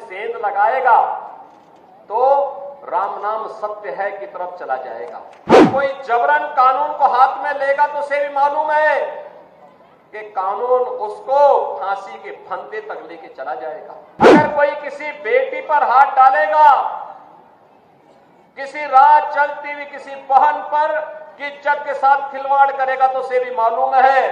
सेंध लगाएगा तो राम नाम सत्य है की तरफ चला जाएगा। कोई जबरन कानून को हाथ में लेगा तो उसे भी मालूम है कि कानून उसको फांसी के फंदे तक लेके चला जाएगा। अगर कोई किसी बेटी पर हाथ डालेगा, किसी राह चलती हुई किसी बहन पर की इज्जत के साथ खिलवाड़ करेगा तो उसे भी मालूम है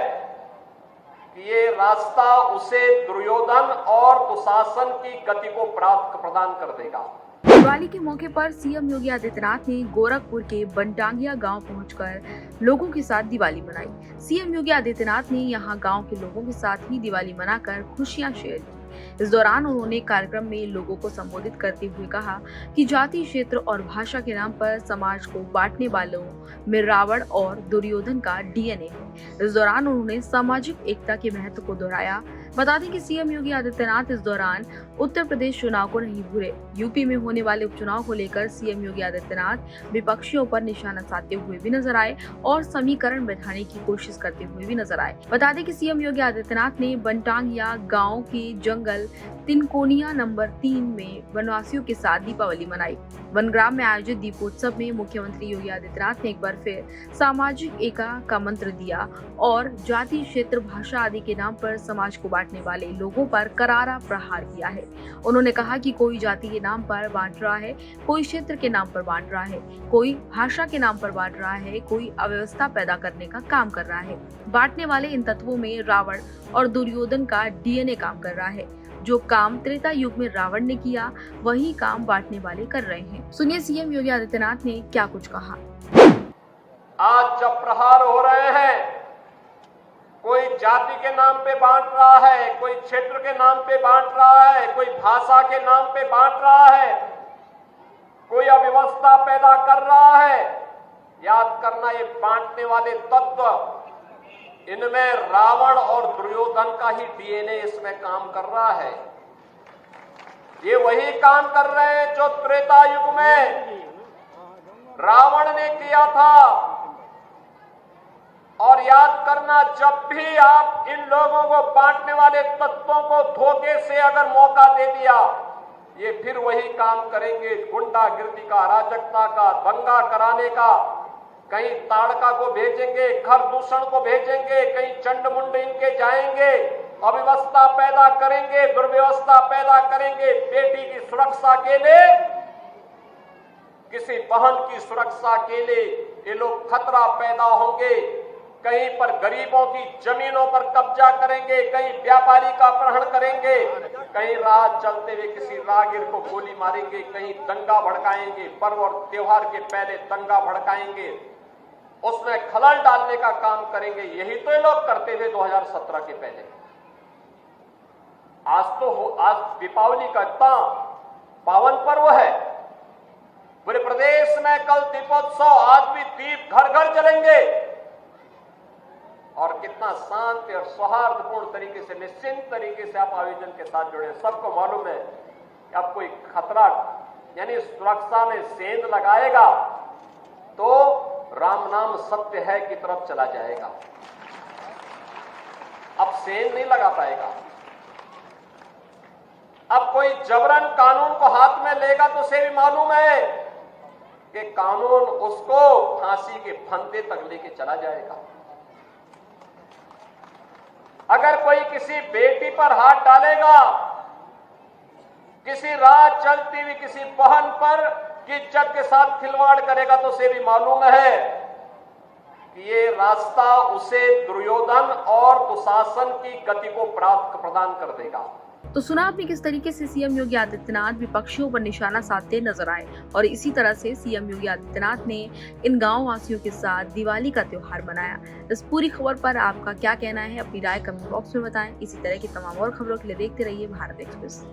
कि ये रास्ता उसे दुर्योधन और दुशासन की गति को प्रदान कर देगा। दिवाली के मौके पर सीएम योगी आदित्यनाथ ने गोरखपुर के बनटांगिया गांव पहुंचकर लोगों के साथ दिवाली मनाई। सीएम योगी आदित्यनाथ ने यहां गांव के लोगों के साथ ही दिवाली मनाकर खुशियां शेयर की। इस दौरान उन्होंने कार्यक्रम में लोगों को संबोधित करते हुए कहा कि जाति, क्षेत्र और भाषा के नाम पर समाज को बांटने वालों में रावण और दुर्योधन का डीएनए है। इस दौरान उन्होंने सामाजिक एकता के महत्व को दोहराया। बता दें कि सीएम योगी आदित्यनाथ इस दौरान उत्तर प्रदेश चुनाव को नहीं भूले। यूपी में होने वाले उपचुनाव को लेकर सीएम योगी आदित्यनाथ विपक्षियों पर निशाना साधते हुए भी नजर आए और समीकरण बैठाने की कोशिश करते हुए भी नजर आए। बता दें कि सीएम योगी आदित्यनाथ ने बनटांगिया गांव के जंगल तिनकोनिया नंबर 3 में वनवासियों के साथ दीपावली मनाई। वनग्राम में आयोजित दीपोत्सव में मुख्यमंत्री योगी आदित्यनाथ ने एक बार फिर सामाजिक एकता का मंत्र दिया और जाति, क्षेत्र, भाषा आदि के नाम पर समाज को बांटने वाले लोगों पर करारा प्रहार किया है। उन्होंने कहा कि कोई जाति के नाम पर बांट रहा है, कोई क्षेत्र के नाम पर बांट रहा है, कोई भाषा के नाम पर बांट रहा है, कोई अव्यवस्था पैदा करने का काम कर रहा है। बांटने वाले इन तत्वों में रावण और दुर्योधन का डीएनए काम कर रहा है। जो काम त्रेता युग में रावण ने किया, वही काम बांटने वाले कर रहे हैं। सुनिए सीएम योगी आदित्यनाथ ने क्या कुछ कहा। आज जब प्रहार हो रहे हैं, कोई जाति के नाम पे बांट रहा है, कोई क्षेत्र के नाम पे बांट रहा है, कोई भाषा के नाम पे बांट रहा है, कोई अव्यवस्था पैदा कर रहा है। याद करना, ये बांटने वाले तत्व, इनमें रावण और दुर्योधन का ही डीएनए इसमें काम कर रहा है। ये वही काम कर रहे हैं जो त्रेता युग में रावण ने किया था। और याद करना, जब भी आप इन लोगों को बांटने वाले तत्वों को धोखे से अगर मौका दे दिया, ये फिर वही काम करेंगे, गुंडागिर्दी का, अराजकता का, दंगा कराने का। कहीं ताड़का को भेजेंगे, घर दूषण को भेजेंगे, कहीं चंडमुंड इनके जाएंगे, अव्यवस्था पैदा करेंगे, दुर्व्यवस्था पैदा करेंगे। बेटी की सुरक्षा के लिए, किसी बहन की सुरक्षा के लिए ये लोग खतरा पैदा होंगे। कहीं पर गरीबों की जमीनों पर कब्जा करेंगे, कहीं व्यापारी का अपहरण करेंगे, कहीं राह चलते हुए किसी राहगीर को गोली मारेंगे, कहीं दंगा भड़काएंगे, पर्व और त्योहार के पहले दंगा भड़काएंगे, उसमें खलल डालने का काम करेंगे। यही तो ये लोग करते थे 2017 के पहले। आज दीपावली का इतना पावन पर्व है, पूरे प्रदेश में कल दीपोत्सव, आज भी दीप घर घर जलेंगे और कितना शांति और सौहार्दपूर्ण तरीके से, निश्चिंत तरीके से आप आयोजन के साथ जुड़े। सबको मालूम है कि अब कोई खतरा यानी सुरक्षा में सेंध लगाएगा तो राम नाम सत्य है की तरफ चला जाएगा। अब सेंध नहीं लगा पाएगा। अब कोई जबरन कानून को हाथ में लेगा तो उसे भी मालूम है कि कानून उसको फांसी के फंदे तक लेके चला जाएगा। अगर कोई किसी बेटी पर हाथ डालेगा, किसी राह चलती हुई किसी बहन पर की इज्जत के साथ खिलवाड़ करेगा तो उसे भी मालूम है कि ये रास्ता उसे दुर्योधन और दुशासन की गति को प्रदान कर देगा। तो सुना आपने किस तरीके से सीएम योगी आदित्यनाथ विपक्षियों पर निशाना साधते नजर आए और इसी तरह से सीएम योगी आदित्यनाथ ने इन गांव वासियों के साथ दिवाली का त्योहार मनाया। इस पूरी खबर पर आपका क्या कहना है, अपनी राय कमेंट बॉक्स में बताएं। इसी तरह की तमाम और खबरों के लिए देखते रहिए भारत एक्सप्रेस।